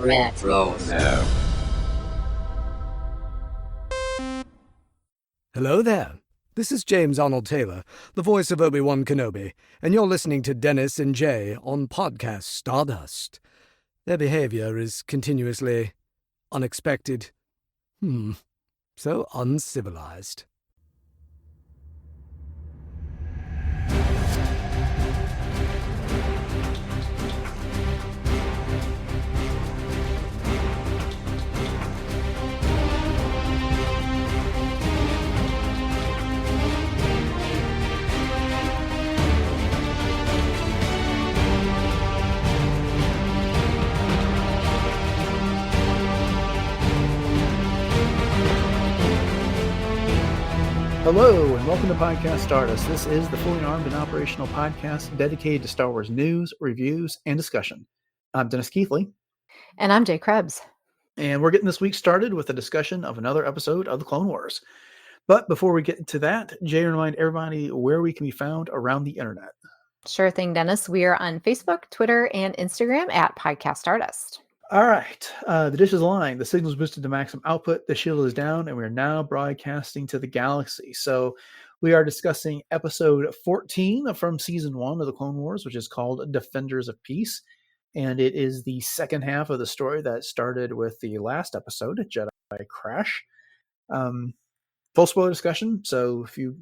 Retro. Hello there. This is James Arnold Taylor, the voice of Obi-Wan Kenobi, and you're listening to Dennis and Jay on Podcast Stardust. Their behavior is continuously unexpected. So uncivilized. Hello, and welcome to Podcast Stardust. This is the fully armed and operational podcast dedicated to Star Wars news, reviews, and discussion. I'm Dennis Keithley. And I'm Jay Krebs. And we're getting this week started with a discussion of another episode of the Clone Wars. But before we get to that, Jay, remind everybody where we can be found around the internet. Sure thing, Dennis. We are on Facebook, Twitter, and Instagram at Podcast Stardust. All right. The dish is aligned. The signal's boosted to maximum output. The shield is down, and we are now broadcasting to the galaxy. So we are discussing episode 14 from season 1 of the Clone Wars, which is called Defenders of Peace. And it is the second half of the story that started with the last episode, Jedi Crash. Full spoiler discussion. So if you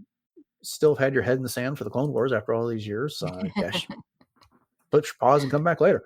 still have had your head in the sand for the Clone Wars after all these years, I guess put your pause and come back later.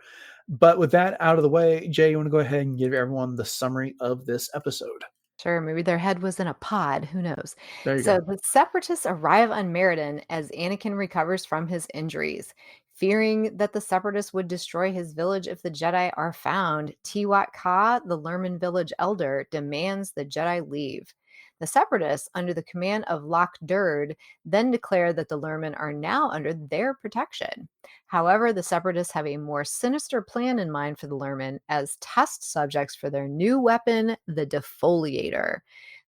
But with that out of the way, Jay, you want to go ahead and give everyone the summary of this episode? Sure, maybe their head was in a pod. Who knows? There you So go. the Separatists arrive on Meriden as Anakin recovers from his injuries. Fearing that the Separatists would destroy his village if the Jedi are found, Tiwat Ka, the Lurmen village elder, demands the Jedi leave. The Separatists, under the command of Lok Durd, then declare that the Lurmen are now under their protection. However, the Separatists have a more sinister plan in mind for the Lurmen as test subjects for their new weapon, the Defoliator.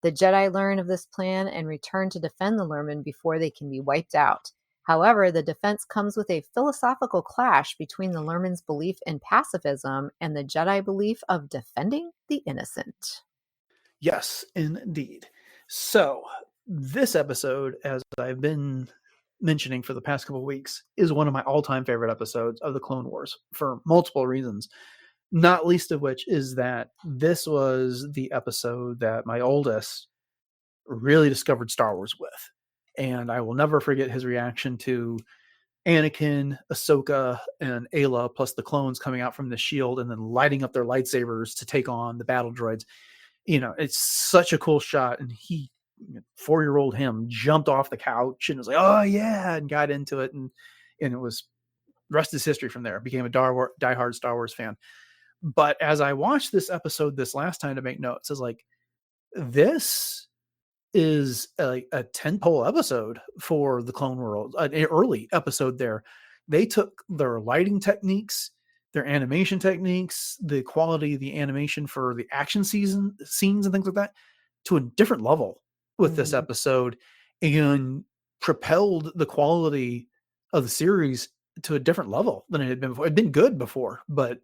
The Jedi learn of this plan and return to defend the Lurmen before they can be wiped out. However, the defense comes with a philosophical clash between the Lurmen's belief in pacifism and the Jedi belief of defending the innocent. Yes, indeed. So this episode, as I've been mentioning for the past couple of weeks, is one of my all-time favorite episodes of the Clone Wars for multiple reasons. Not least of which is that this was the episode that my oldest really discovered Star Wars with. And I will never forget his reaction to Anakin, Ahsoka, and Aayla, plus the clones coming out from the shield and then lighting up their lightsabers to take on the battle droids. You know, it's such a cool shot. And he, 4-year-old him, jumped off the couch and was like, oh, yeah, and got into it. And it was, rest is history from there. Became a diehard Star Wars fan. But as I watched this episode this last time to make notes, I was like, this is a tentpole episode for the Clone Wars, an early episode there. They took their lighting techniques, their animation techniques, the quality of the animation for the action scenes and things like that to a different level with this episode and propelled the quality of the series to a different level than it had been before. It'd been good before, but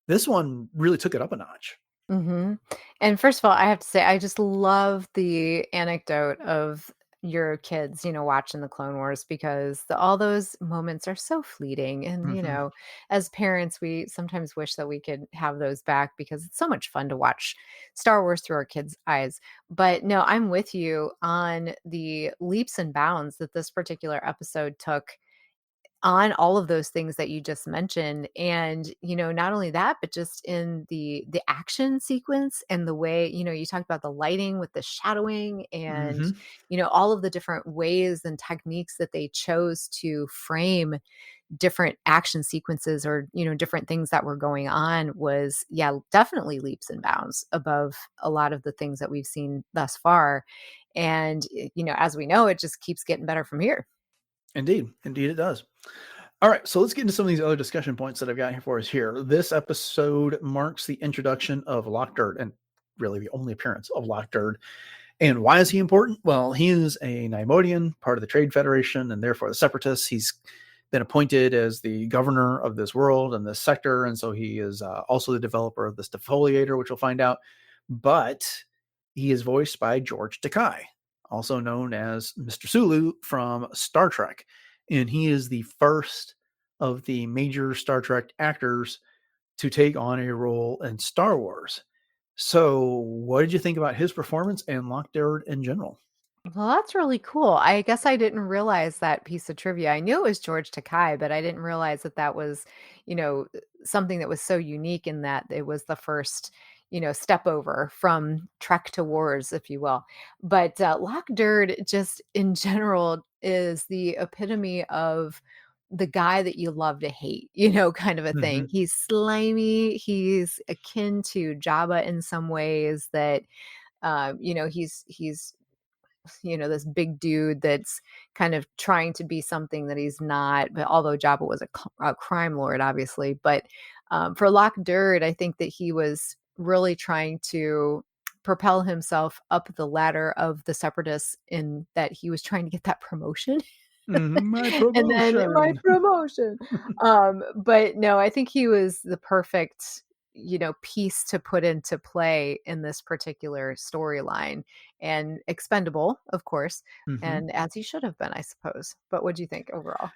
this one really took it up a notch. Mm-hmm. And first of all, I have to say, I just love the anecdote of your kids, watching the Clone Wars because all those moments are so fleeting. And, as parents, we sometimes wish that we could have those back because it's so much fun to watch Star Wars through our kids' eyes. But no, I'm with you on the leaps and bounds that this particular episode took on all of those things that you just mentioned. And, not only that, but just in the action sequence and the way, you talked about the lighting with the shadowing and, all of the different ways and techniques that they chose to frame different action sequences or, different things that were going on was, definitely leaps and bounds above a lot of the things that we've seen thus far. And, as we know, it just keeps getting better from here. Indeed it does. All right, so let's get into some of these other discussion points that I've got here for us here. This episode marks the introduction of Lok Durd, and really the only appearance of Lok Durd. And why is he important? Well, he is a Nymodian, part of the Trade Federation, and therefore the Separatists. He's been appointed as the governor of this world and this sector, and so he is also the developer of this Defoliator, which we'll find out. But he is voiced by George Takei, also known as Mr. Sulu from Star Trek, and he is the first of the major Star Trek actors to take on a role in Star Wars. So, what did you think about his performance and Lok Durd in general? Well, that's really cool. I guess I didn't realize that piece of trivia. I knew it was George Takei, but I didn't realize that that was, something that was so unique in that it was the first, step over from Trek to Wars, if you will. But Lok Durd, just in general, is the epitome of the guy that you love to hate, kind of a thing. Mm-hmm. He's slimy. He's akin to Jabba in some ways that, he's this big dude that's kind of trying to be something that he's not. But although Jabba was a crime lord, obviously, but for Lok Durd, I think that he was really trying to propel himself up the ladder of the Separatists in that he was trying to get that promotion. My And then my promotion. promotion. But no, I think he was the perfect, piece to put into play in this particular storyline, and expendable, of course, Mm-hmm. and as he should have been, I suppose. But what do you think overall?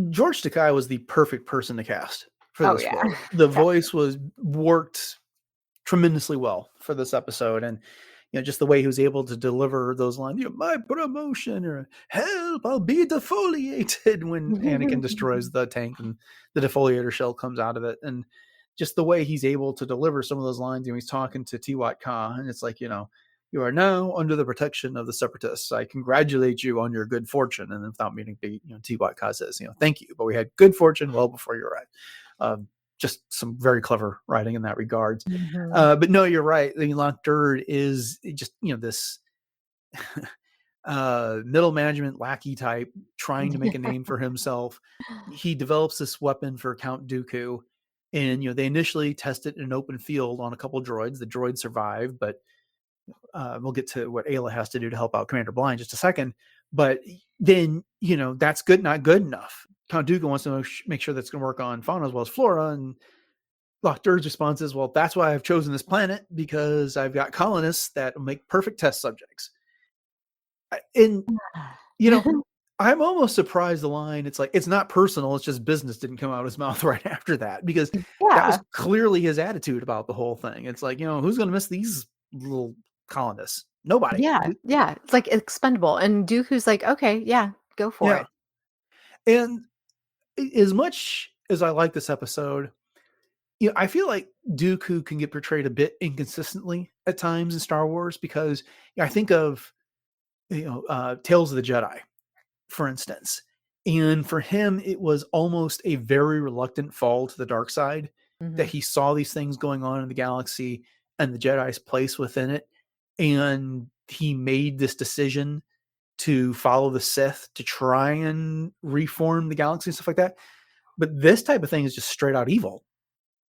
George Takei was the perfect person to cast for Oh this yeah, role. The voice definitely. worked tremendously well for this episode, and just the way he was able to deliver those lines, my promotion, or help, I'll be defoliated, when Anakin destroys the tank and the defoliator shell comes out of it, and just the way he's able to deliver some of those lines. He's talking to Tiwat Ka, and it's like, you are now under the protection of the Separatists. I congratulate you on your good fortune. And then, without meaning to be, Tiwat Ka says, thank you, but we had good fortune well before you arrived. Just some very clever writing in that regard. Mhm. But no, you're right. I mean, Lok Durd is just, this middle management lackey type trying to make a name for himself. He develops this weapon for Count Dooku, and they initially test it in an open field on a couple droids. The droids survive, but we'll get to what Aayla has to do to help out Commander Bly in just a second. But then, that's good, not good enough. Count Dooku wants to make sure that's going to work on fauna as well as flora, and Lok Durd's response is, well, that's why I've chosen this planet, because I've got colonists that will make perfect test subjects. And, I'm almost surprised the line, it's like, it's not personal, it's just business, didn't come out of his mouth right after that, because that was Yeah. clearly his attitude about the whole thing. It's like, who's going to miss these little colonists? Nobody. Yeah, yeah, it's, like, expendable, and Dooku's like, "Okay, yeah, go for Yeah. it." And as much as I like this episode, I feel like Dooku can get portrayed a bit inconsistently at times in Star Wars, because I think of Tales of the Jedi, for instance, and for him it was almost a very reluctant fall to the dark side, that Mhm. he saw these things going on in the galaxy and the Jedi's place within it, and he made this decision to follow the Sith to try and reform the galaxy and stuff like that. But this type of thing is just straight out evil.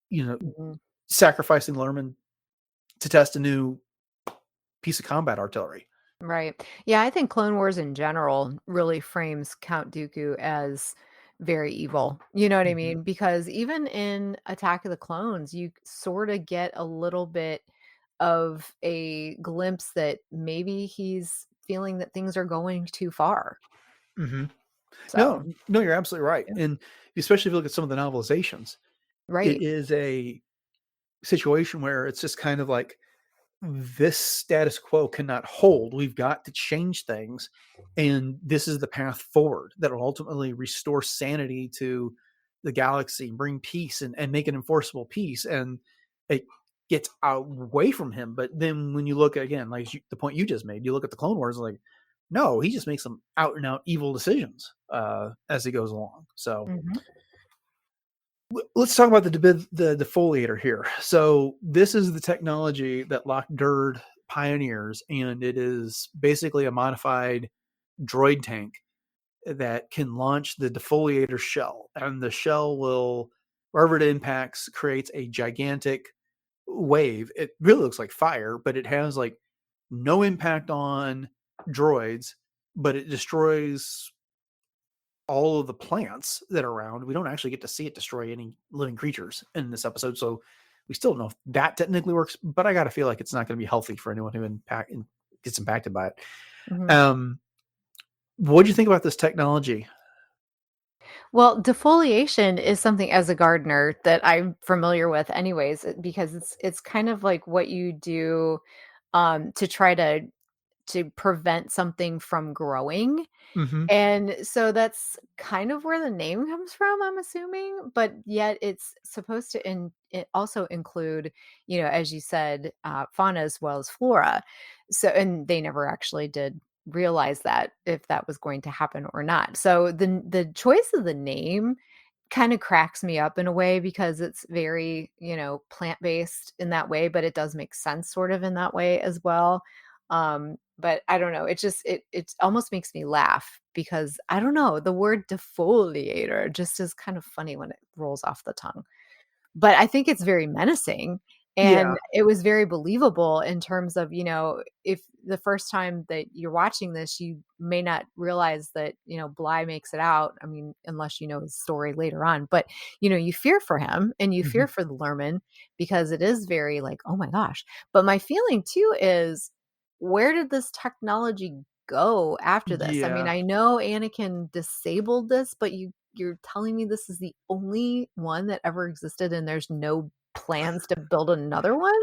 You know, Mhm. sacrificing Lurmen to test a new piece of combat artillery. Right. Yeah, I think Clone Wars in general really frames Count Dooku as very evil. You know what I Mhm. mean? Because even in Attack of the Clones, you sorta get a little bit of a glimpse that maybe he's feeling that things are going too far. Mhm. No, So, no, you're absolutely right. yeah. And especially if you look at some of the novelizations, it Right. is a situation where it's just kind of like, this status quo cannot hold. We've got to change things. And this is the path forward that will ultimately restore sanity to the galaxy, bring peace, and make an enforceable peace. And it gets away from him. But then when you look at, again, like the point you just made, you look at the Clone Wars, like, no, he just makes some out and out evil decisions as he goes along. So Mhm. let's talk about the defoliator here. So this is the technology that Lok Durd pioneers, and it is basically a modified droid tank that can launch the defoliator shell, and the shell will, wherever it impacts, creates a gigantic wave. It really looks like fire, but it has like no impact on droids, but it destroys all of the plants that are around. We don't actually get to see it destroy any living creatures in this episode, so we still don't know if that technically works. But I got to feel like it's not going to be healthy for anyone who gets impacted by it. Mhm. What do you think about this technology? Well, defoliation is something as a gardener that I'm familiar with anyways, because it's kind of like what you do to try to prevent something from growing. Mm-hmm. And so that's kind of where the name comes from, I'm assuming, but yet it's supposed to it also include, as you said, fauna as well as flora. So, and they never actually did realize that if that was going to happen or not. So the choice of the name kind of cracks me up in a way because it's very, plant-based in that way, but it does make sense sort of in that way as well. But I don't know, it almost makes me laugh because I don't know, the word defoliator just is kind of funny when it rolls off the tongue. But I think it's very menacing, Yeah. and it was very believable in terms of, if the first time that you're watching this, you may not realize that, Bly makes it out. I mean, unless you know his story later on, but, you fear for him and you Mm-hmm. fear for the Lurmen because it is very like, oh my gosh. But my feeling too is, where did this technology go after this? I mean, Yeah. I know Anakin disabled this, but you're telling me this is the only one that ever existed and there's no plans to build another one?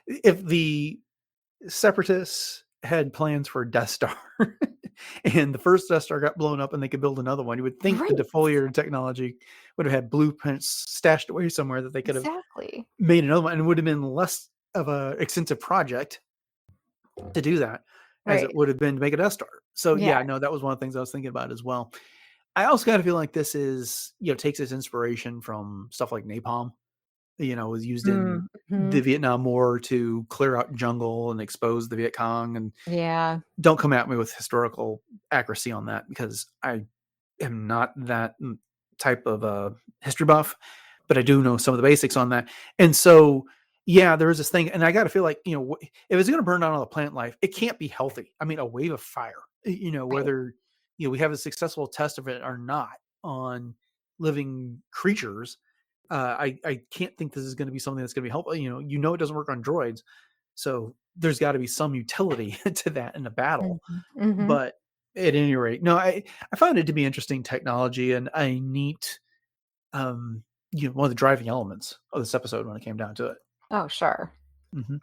If the Separatists had plans for a Death Star and the first Death Star got blown up and they could build another one, you would think the Right. defoliator technology would have had blueprints stashed away somewhere that they could have Exactly. made another one, and it would have been less of a extensive project to do that as it Right. would have been to make a Death Star. So Yeah. yeah, no, that was one of the things I was thinking about as well. I also kind of feel like this is, takes its inspiration from stuff like napalm, was used in the Mhm. Vietnam War to clear out jungle and expose the Viet Cong. And Yeah. don't come at me with historical accuracy on that because I am not that type of history buff, but I do know some of the basics on that. And so, yeah, there is this thing, and I got to feel like, if it's going to burn down all the plant life, it can't be healthy. I mean, a wave of fire, Right. whether we have a successful test of it or not on living creatures. I can't think this is going to be something that's going to be helpful. It doesn't work on droids, so there's got to be some utility to that in a battle. Mhm. Mhm. But at any rate, no, I found it to be interesting technology and a neat, one of the driving elements of this episode when it came down to it. Oh, sure. Mhm.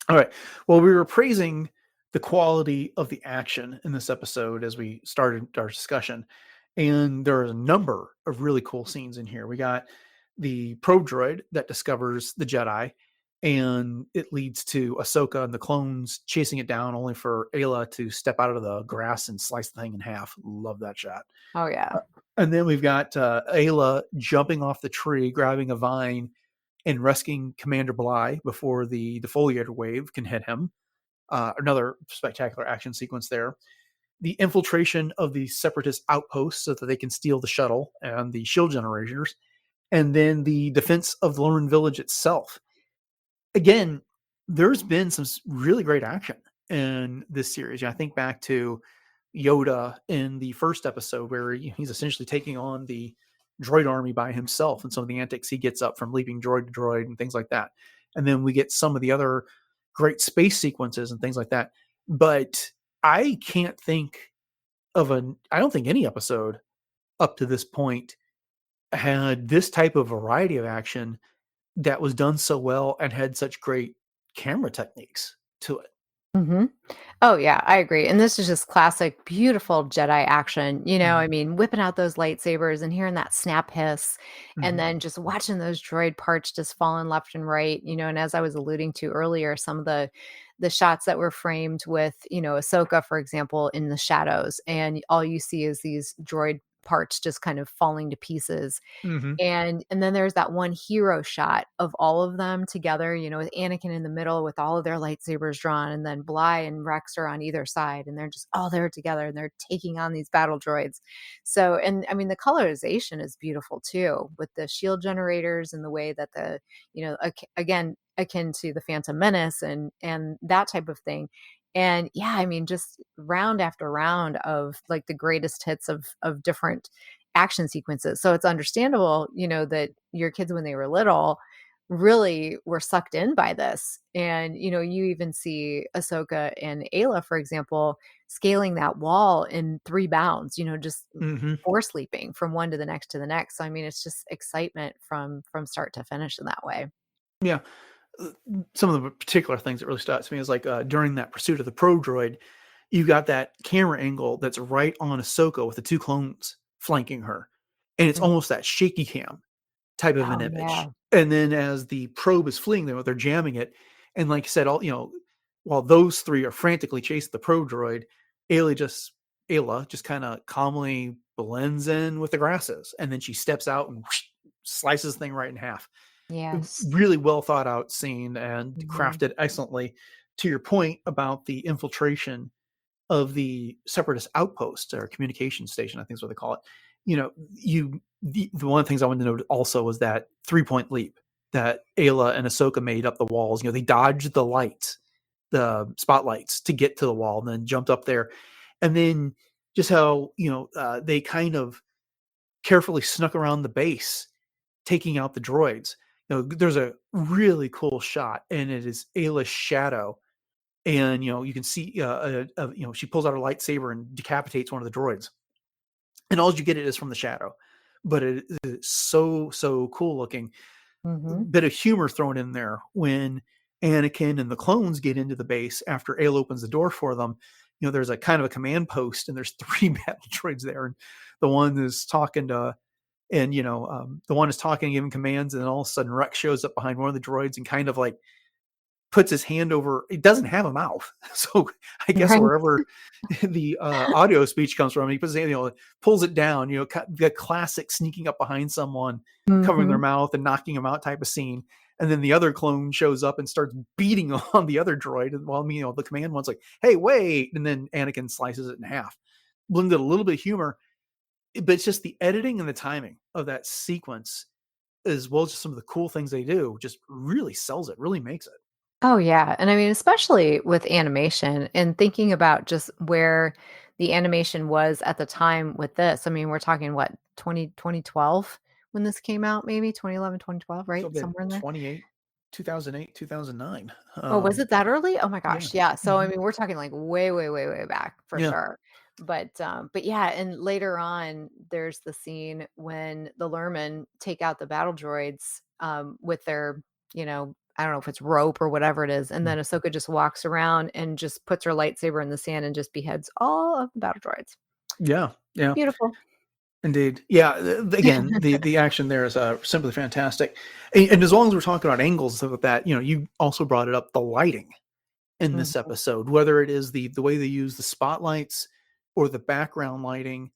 All right. Well, we were praising the quality of the action in this episode as we started our discussion. And there are a number of really cool scenes in here. We got the probe droid that discovers the Jedi, and it leads to Ahsoka and the clones chasing it down, only for Ayla to step out of the grass and slice the thing in half. Love that shot. Oh, yeah. And then we've got Ayla jumping off the tree, grabbing a vine, and rescuing Commander Bly before the defoliator wave can hit him. Another spectacular action sequence there. The infiltration of the Separatist outposts so that they can steal the shuttle and the shield generators, and then the defense of the Lurmen village itself. Again, there's been some really great action in this series. I think back to Yoda in the first episode where he's essentially taking on the droid army by himself and some of the antics he gets up from leaping droid to droid and things like that. And then we get some of the other great space sequences and things like that. But I can't think I don't think any episode up to this point had this type of variety of action that was done so well and had such great camera techniques to it. Mhm. Oh, yeah, I agree, and this is just classic, beautiful Jedi action, I Mhm. mean, whipping out those lightsabers and hearing that snap hiss, and Mhm. then just watching those droid parts just falling left and right, and as I was alluding to earlier, some of the shots that were framed with, Ahsoka, for example, in the shadows, and all you see is these droid parts just kind of falling to pieces, Mhm. and then there's that one hero shot of all of them together, with Anakin in the middle with all of their lightsabers drawn, and then Bly and Rex are on either side, and they're just all there together, and they're taking on these battle droids. So, and I mean, the colorization is beautiful too, with the shield generators and the way that again, akin to the Phantom Menace and that type of thing. And yeah, I mean, just round after round of like the greatest hits of different action sequences. So it's understandable, that your kids when they were little really were sucked in by this. And you even see Ahsoka and Ayla, for example, scaling that wall in 3 bounds, just Mm-hmm. force leaping from one to the next to the next. So I mean, it's just excitement from start to finish in that way. Yeah. Some of the particular things that really stood out to me is like during that pursuit of the pro droid, you got that camera angle that's right on Ahsoka with the 2 clones flanking her. And it's Mm. almost that shaky cam type of an Oh image. yeah. And then as the probe is fleeing there, they're jamming it. And like I said, while those 3 are frantically chasing the pro droid, Ayla just kind of calmly blends in with the grasses. And then she steps out and whoosh, slices the thing right in half. Yes. Really well thought out scene and Mhm. crafted excellently. To your point about the infiltration of the Separatist outpost or communication station, I think is what they call it. The one of the things I wanted to note also was that 3-point leap that Ayla and Ahsoka made up the walls. They dodged the lights, the spotlights to get to the wall, and then jumped up there. And then just how they kind of carefully snuck around the base, taking out the droids. There's a really cool shot, and it is Ayla's shadow, and you can see, she pulls out her lightsaber and decapitates one of the droids, and all you get it is from the shadow, but it is so cool looking. Mhm. Bit of humor thrown in there when Anakin and the clones get into the base after Ayla opens the door for them. There's a kind of a command post, and there's 3 battle droids there, and the one is talking to and the one is talking, giving commands, and then all of a sudden Rex shows up behind one of the droids and kind of like puts his hand over. It doesn't have a mouth, so I guess Right. wherever the audio speech comes from, he puts his hand, pulls it down. The classic sneaking up behind someone, covering their Mhm. mouth and knocking them out type of scene. And then the other clone shows up and starts beating on the other droid. And while the command one's like, "Hey, wait!" And then Anakin slices it in half. Blended a little bit of humor, but it's just the editing and the timing of that sequence, as well as just some of the cool things they do, just really sells it, really makes it. Oh, yeah, and I mean, especially with animation and thinking about just where the animation was at the time with this. I mean, we're talking what, 2012 when this came out, maybe 2011, 2012, So right? been Somewhere in there? 2008, 2009. Oh, was it that early? Oh my Yeah. gosh, yeah. So, I Mhm. mean, we're talking like way, way, way, way back for Yeah. sure. But yeah, and later on, there's the scene when the Lurmen take out the battle droids with their, I don't know if it's rope or whatever it is, and Mm. then Ahsoka just walks around and just puts her lightsaber in the sand and just beheads all of the battle droids. Yeah. Yeah. Beautiful. Indeed. Yeah. Again, the action there is simply fantastic. And as long as we're talking about angles and stuff like that, you also brought it up, the lighting in this Mhm, episode, whether it is the way they use the spotlights or the background lighting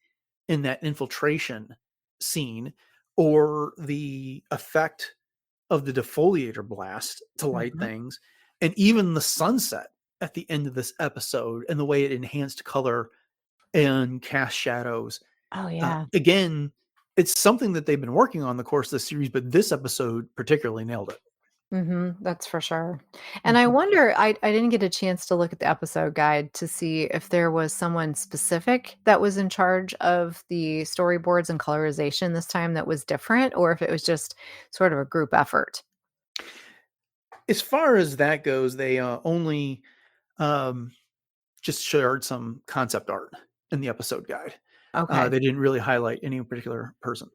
in that infiltration scene, or the effect of the defoliator blast to light mhm. things, and even the sunset at the end of this episode and the way it enhanced color and cast shadows. Oh yeah. Again, it's something that they've been working on the course of the series, but this episode particularly nailed it. That's for sure. And I Mhm. wonder, I didn't get a chance to look at the episode guide to see if there was someone specific that was in charge of the storyboards and colorization this time that was different, or if it was just sort of a group effort. As far as that goes, they only um, just shared some concept art in the episode guide. Okay. They didn't really highlight any particular person.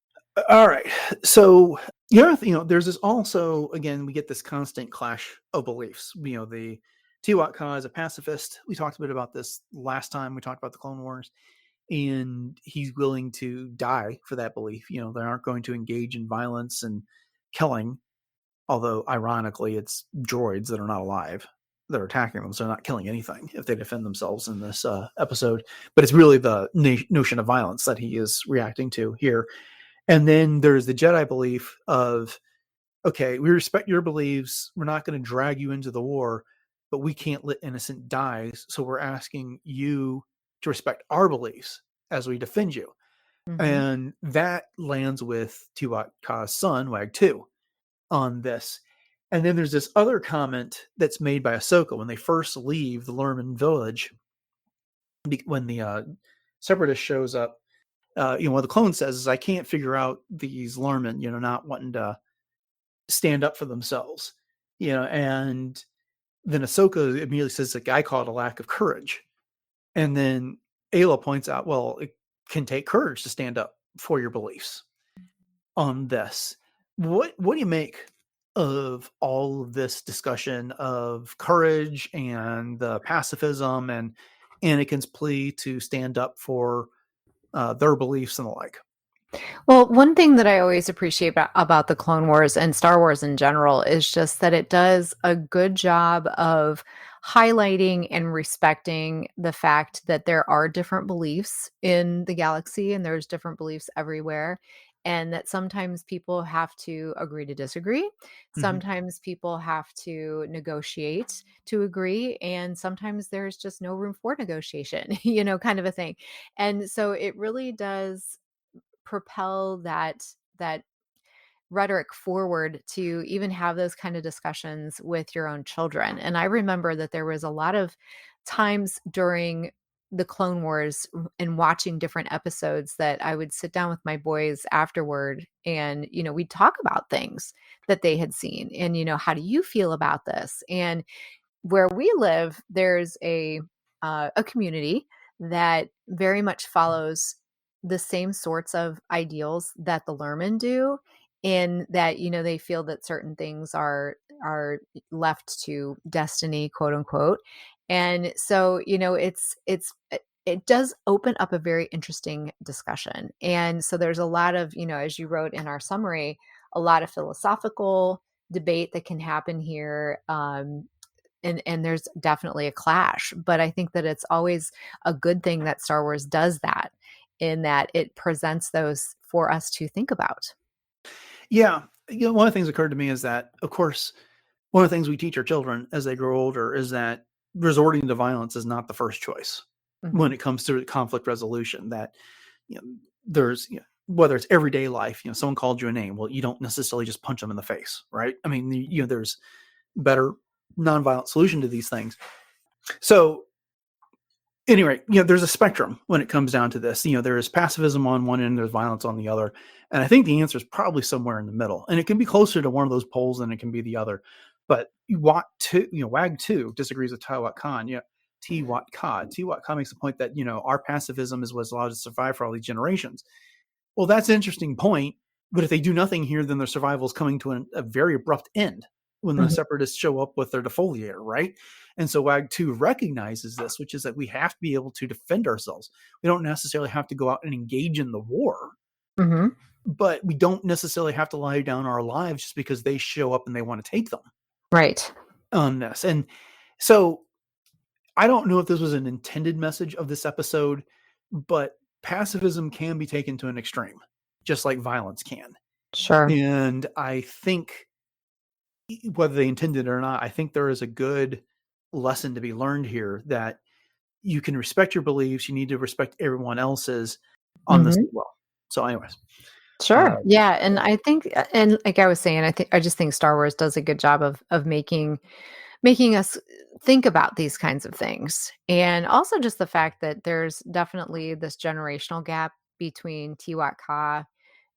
All right. So the other thing, there's this also, again, we get this constant clash of beliefs. The Tiwaka is a pacifist. We talked a bit about this last time we talked about the Clone Wars, and he's willing to die for that belief. They aren't going to engage in violence and killing, although ironically, it's droids that are not alive that are attacking them, so they're not killing anything if they defend themselves in this episode. But it's really the notion of violence that he is reacting to here. And then there's the Jedi belief of, okay, we respect your beliefs. We're not going to drag you into the war, but we can't let innocent die. So we're asking you to respect our beliefs as we defend you. Mhm. And that lands with Tuatka's son, Wag 2, on this. And then there's this other comment that's made by Ahsoka when they first leave the Lurmen village. When the Separatist shows up, what the clone says is, I can't figure out these Lurmen, not wanting to stand up for themselves, and then Ahsoka immediately says, like, I call it a lack of courage. And then Aayla points out, well, it can take courage to stand up for your beliefs on this. What do you make of all of this discussion of courage and the pacifism and Anakin's plea to stand up for their beliefs and the like? Well, one thing that I always appreciate about the Clone Wars and Star Wars in general is just that it does a good job of highlighting and respecting the fact that there are different beliefs in the galaxy and there's different beliefs everywhere. And that sometimes people have to agree to disagree. Mm-hmm. Sometimes people have to negotiate to agree. And sometimes there's just no room for negotiation, kind of a thing. And so it really does propel that rhetoric forward to even have those kind of discussions with your own children. And I remember that there was a lot of times during the Clone Wars and watching different episodes that I would sit down with my boys afterward and, we'd talk about things that they had seen and, how do you feel about this? And where we live, there's a community that very much follows the same sorts of ideals that the Lurmen do, in that they feel that certain things are left to destiny, quote unquote. And so it does open up a very interesting discussion. And so there's a lot of, as you wrote in our summary, a lot of philosophical debate that can happen here. And there's definitely a clash, but I think that it's always a good thing that Star Wars does that, in that it presents those for us to think about. Yeah. One of the things that occurred to me is that, of course, one of the things we teach our children as they grow older is that resorting to violence is not the first choice when it comes to conflict resolution. That, there's, whether it's everyday life, someone called you a name. Well, you don't necessarily just punch them in the face, right? I mean, there's better nonviolent solution to these things. So anyway, there's a spectrum when it comes down to this. There is pacifism on one end, there's violence on the other. And I think the answer is probably somewhere in the middle. And it can be closer to one of those poles than it can be the other. But WAG 2 disagrees with Tawat Khan. Twat Khan makes the point that, our pacifism is what's allowed to survive for all these generations. Well, that's an interesting point. But if they do nothing here, then their survival is coming to a very abrupt end when the Separatists show up with their Defoliator, right? And so WAG 2 recognizes this, which is that we have to be able to defend ourselves. We don't necessarily have to go out and engage in the war, but we don't necessarily have to lie down our lives just because they show up and they want to take them. Right. On this. And so I don't know if this was an intended message of this episode, but pacifism can be taken to an extreme, just like violence can. Sure. And I think, whether they intended it or not, I think there is a good lesson to be learned here, that you can respect your beliefs. You need to respect everyone else's on this as well. So anyways. Sure. Yeah. And I think, and like I was saying, I just think Star Wars does a good job of making us think about these kinds of things. And also just the fact that there's definitely this generational gap between Tiwat Ka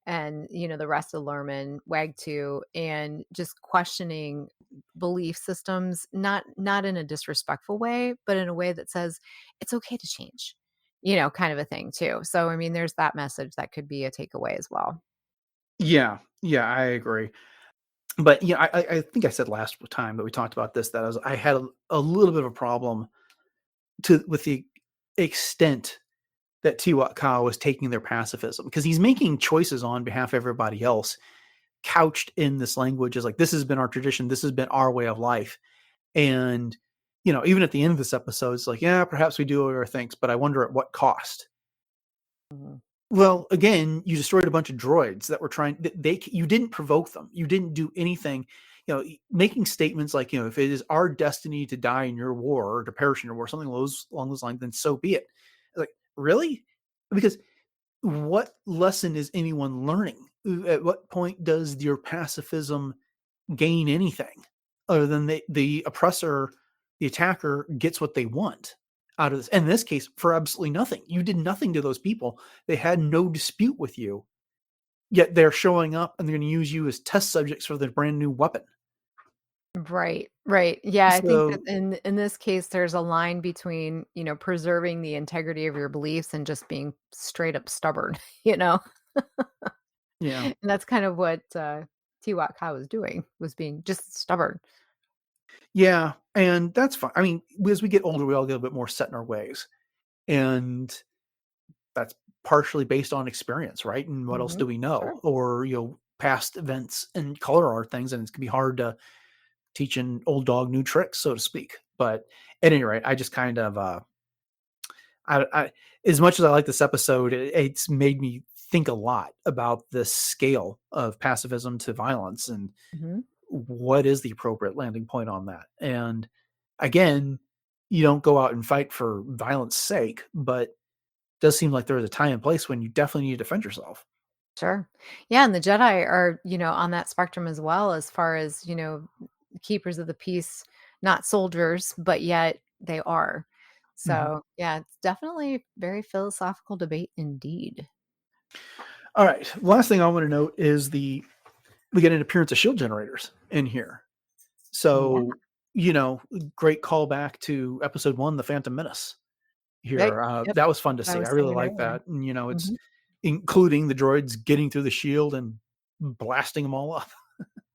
and the rest of Lurmen, WAG 2, and just questioning belief systems, not in a disrespectful way, but in a way that says it's okay to change, kind of a thing too. So I mean, there's that message that could be a takeaway as well. Yeah, I agree. But I think I said last time that we talked about this, that I had a little bit of a problem with the extent that Tiwat Ka was taking their pacifism, because he's making choices on behalf of everybody else, couched in this language as like, this has been our tradition, this has been our way of life. And even at the end of this episode, it's like, yeah, perhaps we do our things, but I wonder at what cost. Well, again, you destroyed a bunch of droids that were you didn't provoke them, you didn't do anything. Making statements like, if it is our destiny to die in your war or to perish in your war, something along those lines, then so be it. Like, really? Because what lesson is anyone learning? At what point does your pacifism gain anything other than the oppressor, the attacker, gets what they want out of this. And in this case, for absolutely nothing. You did nothing to those people. They had no dispute with you, yet they're showing up and they're going to use you as test subjects for their brand new weapon. Right, right. Yeah, I think that So, in this case, there's a line between, preserving the integrity of your beliefs and just being straight up stubborn, you know? yeah. And that's kind of what, Tiwat Ka was doing, was being just stubborn. Yeah. And that's fine. I mean, as we get older, we all get a bit more set in our ways. And that's partially based on experience, right? And what else Mhm. do we know? Sure. Or, past events and color art things. And it's going to be hard to teach an old dog new tricks, so to speak. But at any rate, I just kind of, I as much as I like this episode, it's made me think a lot about the scale of pacifism to violence and Mhm. what is the appropriate landing point on that. And again, you don't go out and fight for violence sake, but it does seem like there is a time and place when you definitely need to defend yourself. Sure. Yeah, and the Jedi are, on that spectrum as well as far as, keepers of the peace, not soldiers, but yet they are. Mhm. So, yeah, it's definitely very philosophical debate indeed. All right. Last thing I want to note is we get an appearance of shield generators in here. Yeah. So, great callback to episode 1, The Phantom Menace Right. here. Yep. That was fun to I see. I was really saying like earlier. that. And, it's Mhm. including the droids getting through the shield and blasting them all up.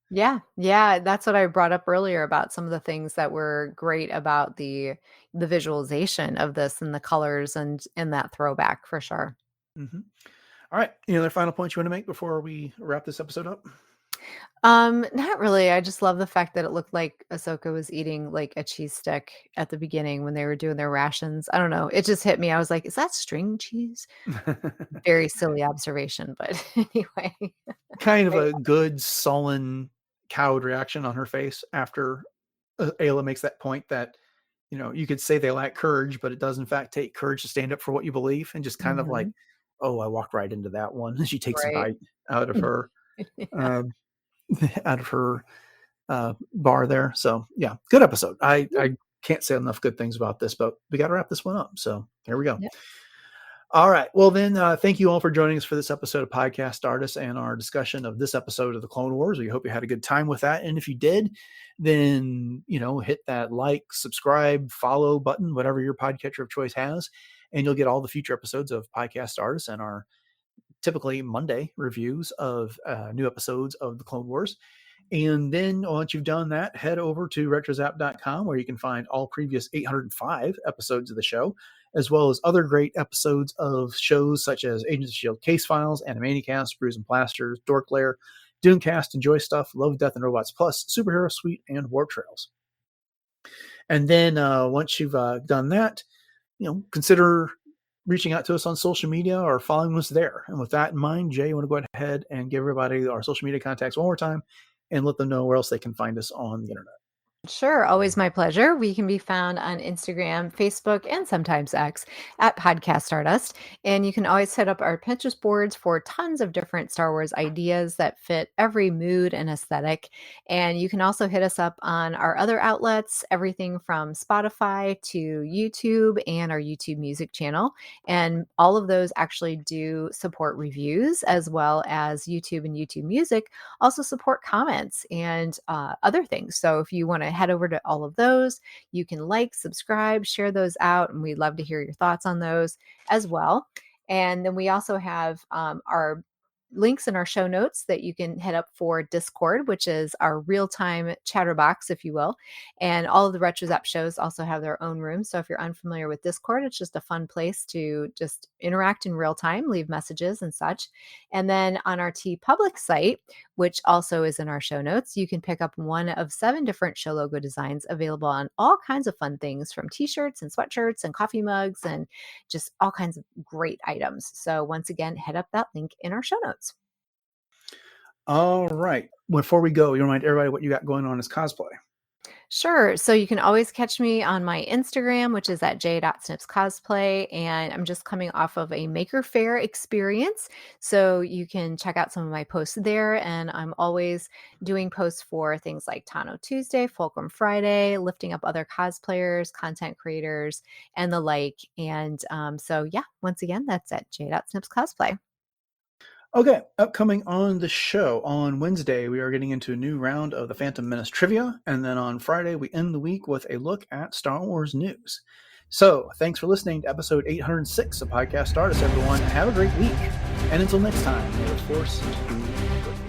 Yeah, yeah, that's what I brought up earlier about some of the things that were great about the visualization of this and the colors and that throwback for sure. Mhm. All right. Any other final points you want to make before we wrap this episode up? Not really. I just love the fact that it looked like Ahsoka was eating like a cheese stick at the beginning when they were doing their rations. I don't know. It just hit me. I was like, is that string cheese? Very silly observation, but anyway. Kind of I a good, sullen, cowed reaction on her face after Ayla makes that point that, you could say they lack courage, but it does in fact take courage to stand up for what you believe, and just kind of like, Mhm. oh, I walked right into that one. She takes a Right. bite out of her, Yeah. uh, out of her bar there. So yeah, good episode. I can't say enough good things about this, but we got to wrap this one up. So here we go. Yep. All right. Well, then, thank you all for joining us for this episode of Podcast Stardust and our discussion of this episode of the Clone Wars. We hope you had a good time with that. And if you did, then, hit that like, subscribe, follow button, whatever your podcatcher of choice has, and you'll get all the future episodes of Podcast Stardust and our typically Monday reviews of new episodes of the Clone Wars. And then once you've done that, head over to retrozap.com where you can find all previous 805 episodes of the show, as well as other great episodes of shows such as Agents of S.H.I.E.L.D. Case Files, Animaniacast, Brews and Plasters, Dork Lair, Doomcast, Enjoy Stuff, Love, Death, and Robots Plus, Superhero Suite, and Warp Trails. And then once you've done that, consider reaching out to us on social media or following us there. And with that in mind, Jay, you want to go ahead and give everybody our social media contacts one more time and let them know where else they can find us on the internet. Sure, always my pleasure. We can be found on Instagram, Facebook, and sometimes X at Podcast Stardust. And you can always hit up our Pinterest boards for tons of different Star Wars ideas that fit every mood and aesthetic. And you can also hit us up on our other outlets, everything from Spotify to YouTube and our YouTube music channel. And all of those actually do support reviews as well as YouTube and YouTube music also support comments and other things. So if you want to head over to all of those, you can like, subscribe, share those out, and we'd love to hear your thoughts on those as well. And then we also have our links in our show notes that you can head up for Discord, which is our real-time chatterbox, if you will. And all of the RetroZap shows also have their own rooms. So if you're unfamiliar with Discord, it's just a fun place to just interact in real time, leave messages and such. And then on our T Public site, which also is in our show notes, you can pick up one of 7 different show logo designs available on all kinds of fun things from t-shirts and sweatshirts and coffee mugs and just all kinds of great items. So once again, head up that link in our show notes. All right. Before we go, you remind everybody what you got going on as cosplay. Sure. So you can always catch me on my Instagram, which is at j.snipscosplay. And I'm just coming off of a Maker Faire experience. So you can check out some of my posts there. And I'm always doing posts for things like Tano Tuesday, Fulcrum Friday, lifting up other cosplayers, content creators, and the like. And so, yeah, once again, that's at j.snipscosplay. Okay, upcoming on the show on Wednesday, we are getting into a new round of the Phantom Menace trivia, and then on Friday, we end the week with a look at Star Wars news. So, thanks for listening to episode 806 of Podcast Stardust, everyone, and have a great week. And until next time, may the Force be with you.